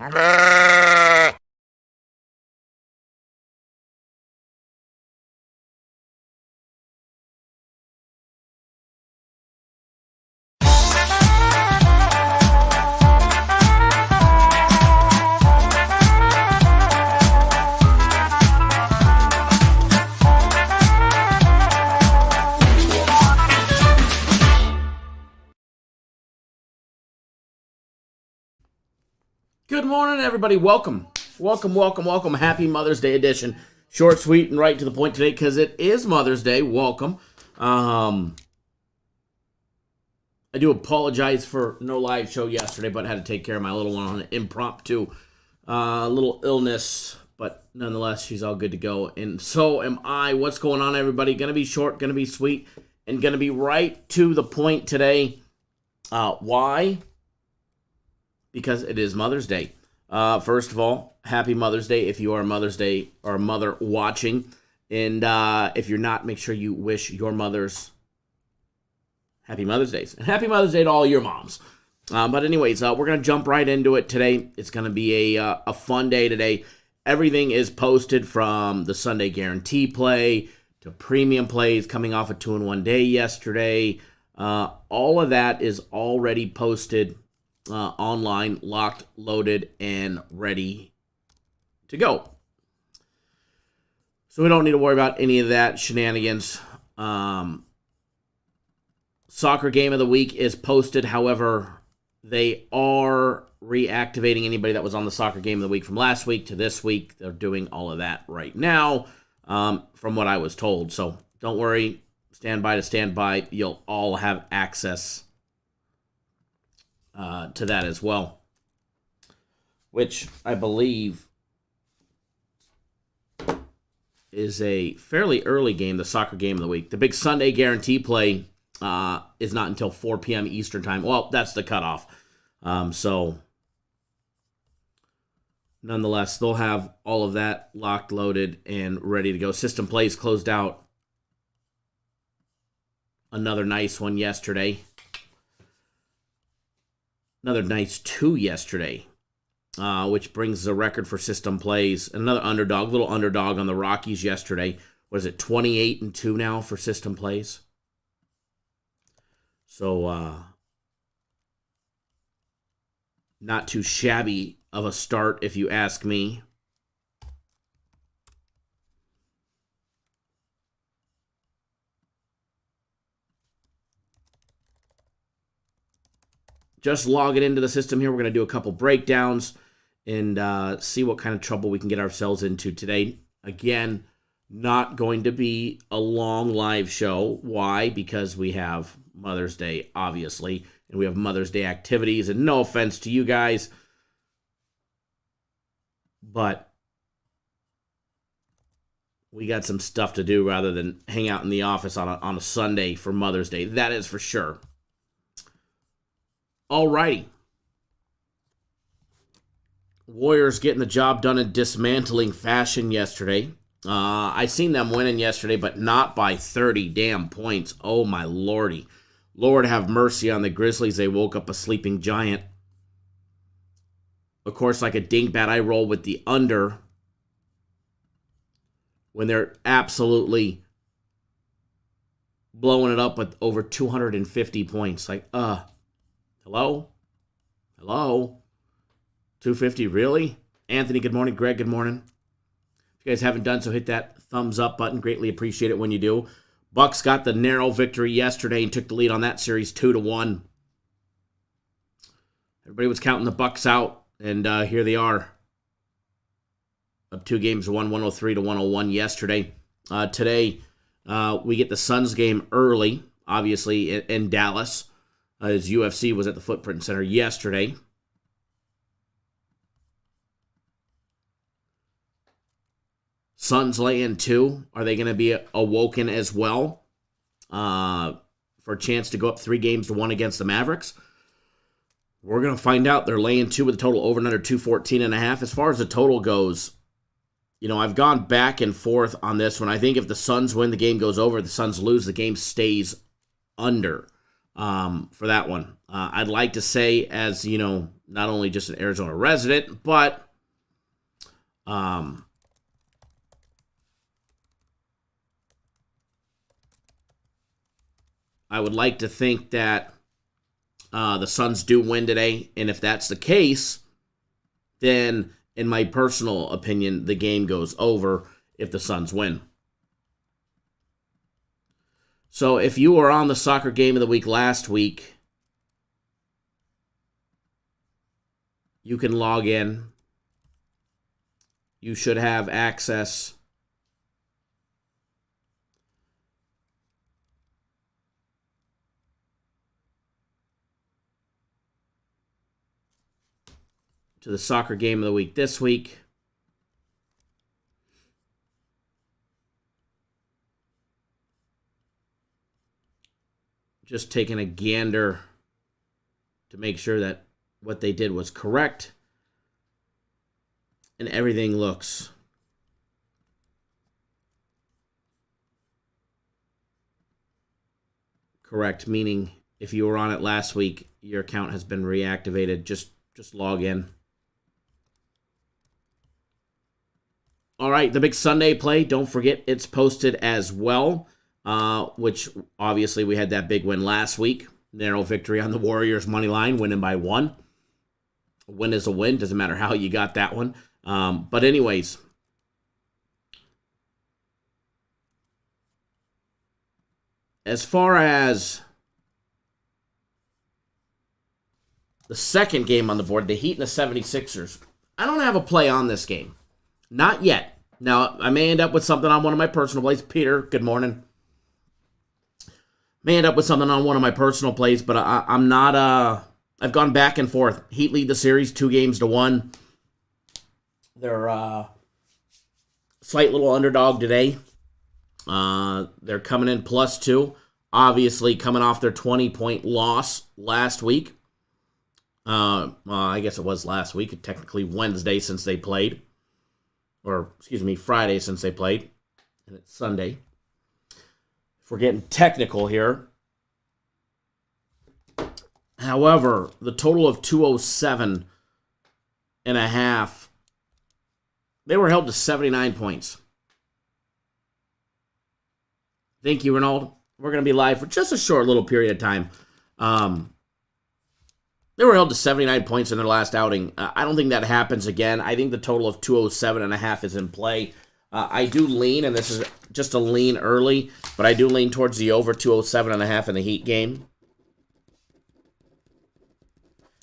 Good morning, everybody. Welcome. Happy Mother's Day edition. Short, sweet, and right to the point today because it is Mother's Day. Welcome. I do apologize for no live show yesterday, but I had to take care of my little one on an impromptu little illness. But nonetheless, she's all good to go. And so am I. What's going on, everybody? Going to be short, going to be sweet, and going to be right to the point today. Why? Because it is Mother's Day. First of all, happy Mother's Day if you are Mother's Day or mother watching. And if you're not, make sure you wish your mothers happy Mother's Days. And happy Mother's Day to all your moms. But anyways, we're going to jump right into it today. It's going to be a fun day today. Everything is posted from the Sunday Guarantee play to premium plays coming off a 2-in-1 day yesterday. All of that is already posted online, locked, loaded, and ready to go. So we don't need to worry about any of that shenanigans. Soccer game of the week is posted. However, they are reactivating anybody that was on the soccer game of the week from last week to this week. They're doing all of that right now, from what I was told. So don't worry. Stand by. You'll all have access to that as well, which I believe is a fairly early game, the soccer game of the week. The big Sunday Guarantee play is not until 4 p.m. Eastern time. Well, that's the cutoff. So, nonetheless, they'll have all of that locked, loaded, and ready to go. System plays closed out another nice one yesterday. Another nice 2 yesterday, which brings the record for system plays. Another little underdog on the Rockies yesterday. What is it, 28-2 now for system plays? So, not too shabby of a start, if you ask me. Just log it into the system here. We're going to do a couple breakdowns and see what kind of trouble we can get ourselves into today. Again, not going to be a long live show. Why? Because we have Mother's Day, obviously, and we have Mother's Day activities. And no offense to you guys, but we got some stuff to do rather than hang out in the office on a Sunday for Mother's Day. That is for sure. Alrighty. Warriors getting the job done in dismantling fashion yesterday. I seen them winning yesterday, but not by 30 damn points. Oh my lordy. Lord have mercy on the Grizzlies. They woke up a sleeping giant. Of course, like a dingbat, I roll with the under when they're absolutely blowing it up with over 250 points. Like, Hello? 250, really? Anthony, good morning. Greg, good morning. If you guys haven't done so, hit that thumbs up button. Greatly appreciate it when you do. Bucks got the narrow victory yesterday and took the lead on that series 2-1. Everybody was counting the Bucks out, and here they are. Up 2 games to 103-101 yesterday. Today, we get the Suns game early, obviously, in Dallas. As UFC was at the Footprint Center yesterday. Suns laying 2. Are they going to be awoken as well for a chance to go up 3-1 against the Mavericks? We're going to find out. They're laying 2 with a total over and under 214.5. As far as the total goes, I've gone back and forth on this one. I think if the Suns win, the game goes over. If the Suns lose, the game stays under. for that one. I'd like to say, as you know, not only just an Arizona resident, but I would like to think that the Suns do win today, and if that's the case, then in my personal opinion, the game goes over if the Suns win. So if you were on the soccer game of the week last week, you can log in. You should have access to the soccer game of the week this week. Just taking a gander to make sure that what they did was correct. And everything looks correct, meaning if you were on it last week, your account has been reactivated. Just log in. All right, the big Sunday play, don't forget it's posted as well, which obviously we had that big win last week. Narrow victory on the Warriors money line, winning by 1. A win is a win, doesn't matter how you got that one. But anyways, as far as the second game on the board, the Heat and the 76ers, I don't have a play on this game. Not yet. Now, I may end up with something on one of my personal plays. Peter, good morning. May end up with something on one of my personal plays, but I'm not, I've gone back and forth. Heat lead the series 2-1. They're slight little underdog today. They're coming in +2. Obviously, coming off their 20-point loss last week. Well, I guess it was last week. Technically Wednesday since they played. Or, excuse me, Friday since they played. And it's Sunday. If we're getting technical here. However, the total of 207.5. They were held to 79 points. Thank you, Ronald. We're going to be live for just a short little period of time. They were held to 79 points in their last outing. I don't think that happens again. I think the total of 207.5 is in play. I do lean, and this is just a lean early, but I do lean towards the over 207.5 in the Heat game.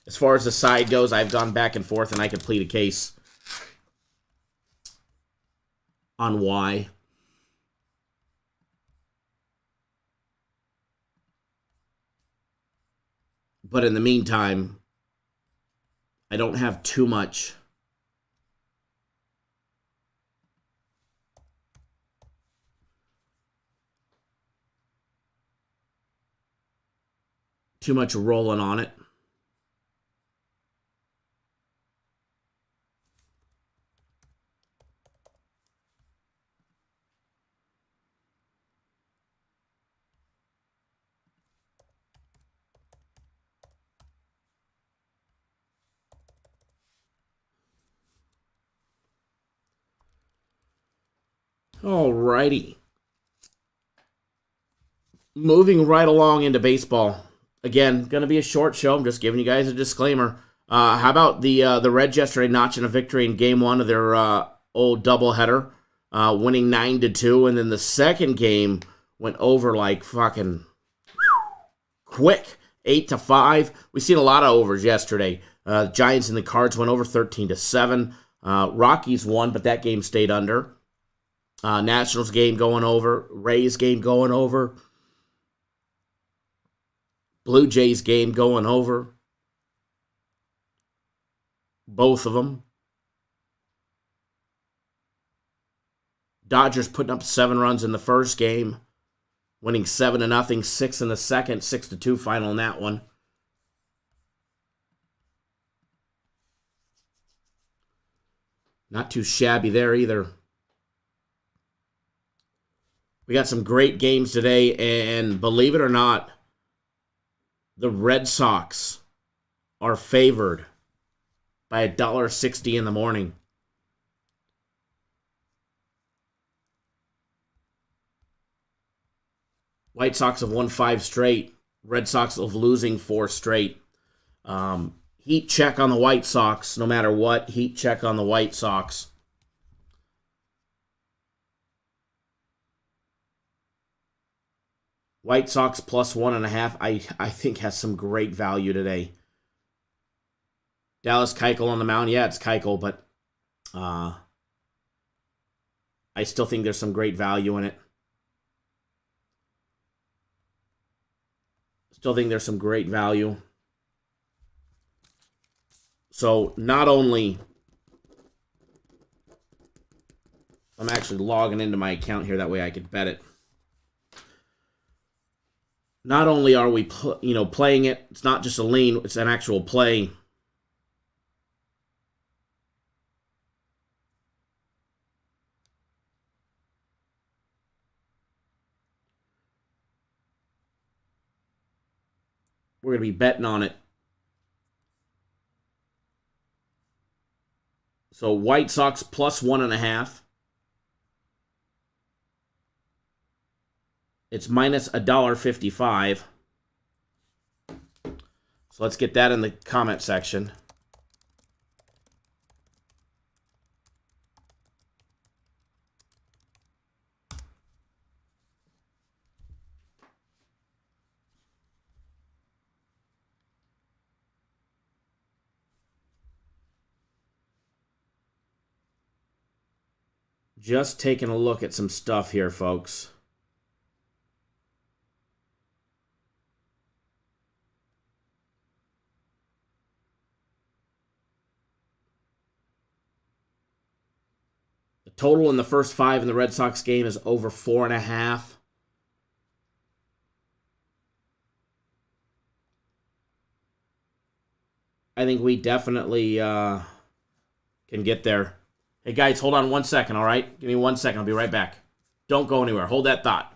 As far as the side goes, I've gone back and forth, and I can plead a case on why. But in the meantime, I don't have too much rolling on it. Alrighty. Moving right along into baseball. Again, going to be a short show. I'm just giving you guys a disclaimer. How about the Reds yesterday notching a victory in Game 1 of their old doubleheader, winning 9-2, and then the second game went over like fucking quick, 8-5. We've seen a lot of overs yesterday. Giants and the Cards went over 13-7. Rockies won, but that game stayed under. Nationals game going over. Rays game going over. Blue Jays game going over. Both of them. Dodgers putting up 7 runs in the first game. Winning 7-0. 6 in the second. 6-2 final in that one. Not too shabby there either. We got some great games today, and believe it or not, The Red Sox are favored by $1.60 in the morning. White Sox have won 5 straight. Red Sox have losing 4 straight. Heat check on the White Sox, no matter what. Heat check on the White Sox. White Sox plus 1.5, I think has some great value today. Dallas Keuchel on the mound. Yeah, it's Keuchel, but I still think there's some great value in it. Still think there's some great value. So not only, I'm actually logging into my account here, that way I could bet it. Not only are we playing it, it's not just a lean, it's an actual play. We're going to be betting on it. So White Sox plus 1.5. It's minus $1.55. So let's get that in the comment section. Just taking a look at some stuff here, folks. The total in the first 5 in the Red Sox game is over 4.5. I think we definitely can get there. Hey, guys, hold on 1 second, all right? Give me 1 second. I'll be right back. Don't go anywhere. Hold that thought.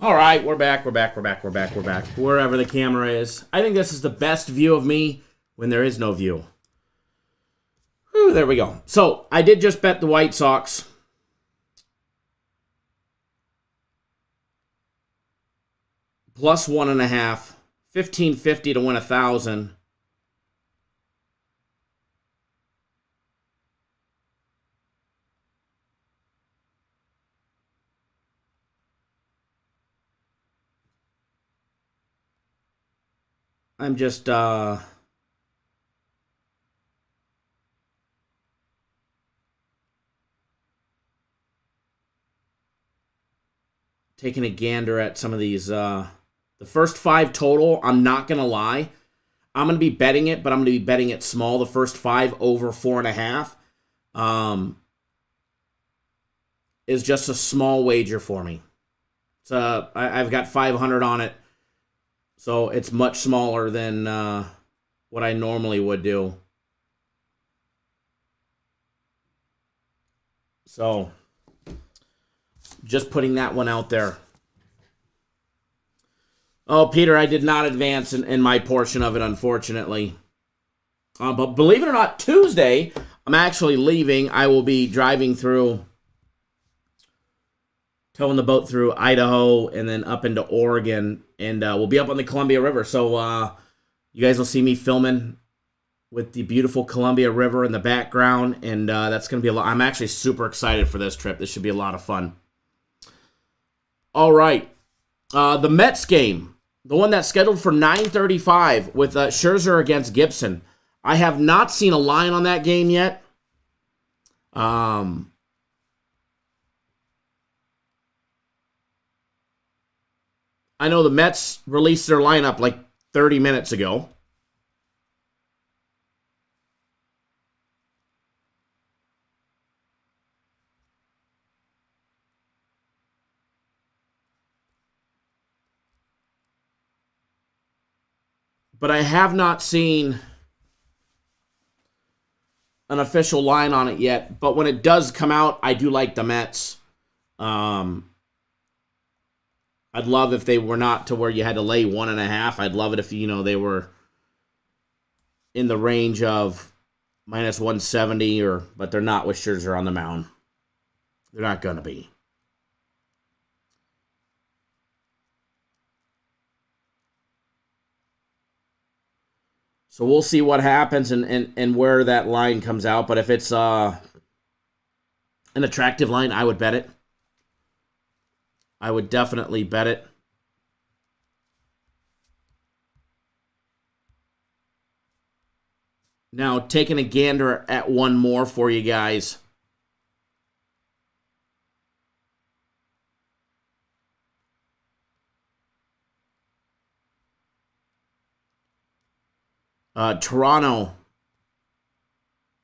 All right, we're back. Wherever the camera is. I think this is the best view of me when there is no view. Whew, there we go. So, I did just bet the White Sox. Plus 1.5. $15.50 to win 1,000. I'm just taking a gander at some of these. The first 5 total, I'm not going to lie. I'm going to be betting it, but I'm going to be betting it small. The first 5 over 4.5 is just a small wager for me. So I've got 500 on it. So it's much smaller than what I normally would do. So just putting that one out there. Oh, Peter, I did not advance in my portion of it, unfortunately. But believe it or not, Tuesday, I'm actually leaving. I will be driving through, towing the boat through Idaho and then up into Oregon. and we'll be up on the Columbia River. So you guys will see me filming with the beautiful Columbia River in the background, and that's going to be a lot. I'm actually super excited for this trip. This should be a lot of fun. All right. The Mets game, the one that's scheduled for 9:35 with Scherzer against Gibson. I have not seen a line on that game yet. I know the Mets released their lineup like 30 minutes ago. But I have not seen an official line on it yet. But when it does come out, I do like the Mets. I'd love if they were not to where you had to lay 1.5. I'd love it if, they were in the range of minus 170, but they're not with Scherzer on the mound. They're not going to be. So we'll see what happens and where that line comes out. But if it's an attractive line, I would bet it. I would definitely bet it. Now, taking a gander at one more for you guys. Toronto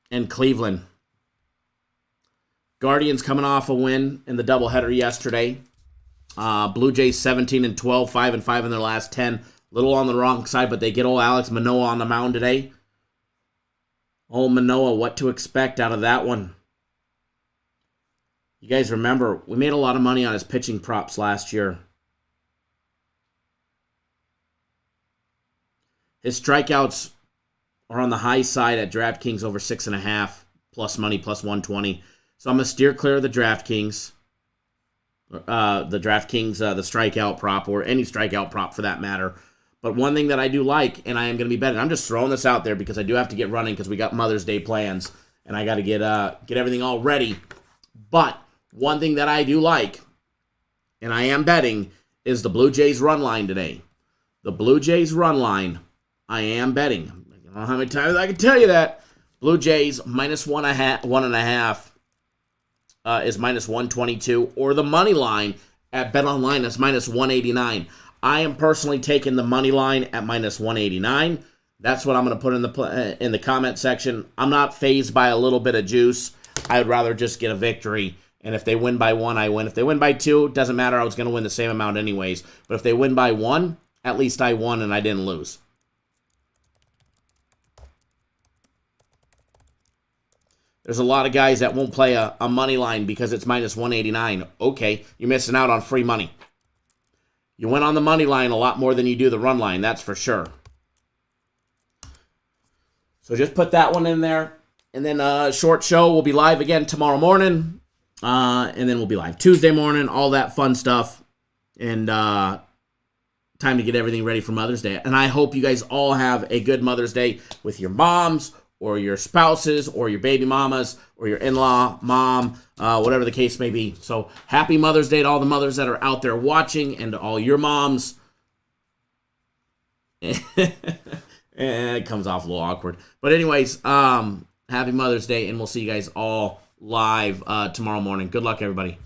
and Cleveland. Guardians coming off a win in the doubleheader yesterday. Blue Jays 17-12, 5-5 in their last 10. Little on the wrong side, but they get old Alex Manoah on the mound today. Old Manoah, what to expect out of that one? You guys remember, we made a lot of money on his pitching props last year. His strikeouts are on the high side at DraftKings over 6.5, plus money, plus 120. So I'm going to steer clear of the DraftKings. The strikeout prop, or any strikeout prop for that matter. But one thing that I do like, and I am going to be betting, I'm just throwing this out there because I do have to get running because we got Mother's Day plans, and I got to get everything all ready. But one thing that I do like, and I am betting, is the Blue Jays run line today. The Blue Jays run line, I am betting. I don't know how many times I can tell you that. Blue Jays minus 1.5 is minus 122, or the money line at BetOnline is minus 189. I am personally taking the money line at minus 189. That's what I'm going to put in the comment section. I'm not fazed by a little bit of juice. I would rather just get a victory. And if they win by 1, I win. If they win by 2, doesn't matter. I was going to win the same amount anyways. But if they win by 1, at least I won and I didn't lose. There's a lot of guys that won't play a money line because it's minus 189. Okay, you're missing out on free money. You win on the money line a lot more than you do the run line, that's for sure. So just put that one in there. And then short show will be live again tomorrow morning. And then we'll be live Tuesday morning, all that fun stuff. And time to get everything ready for Mother's Day. And I hope you guys all have a good Mother's Day with your moms, or your spouses, or your baby mamas, or your in-law, mom, whatever the case may be. So happy Mother's Day to all the mothers that are out there watching, and to all your moms. It comes off a little awkward. But anyways, happy Mother's Day, and we'll see you guys all live tomorrow morning. Good luck, everybody.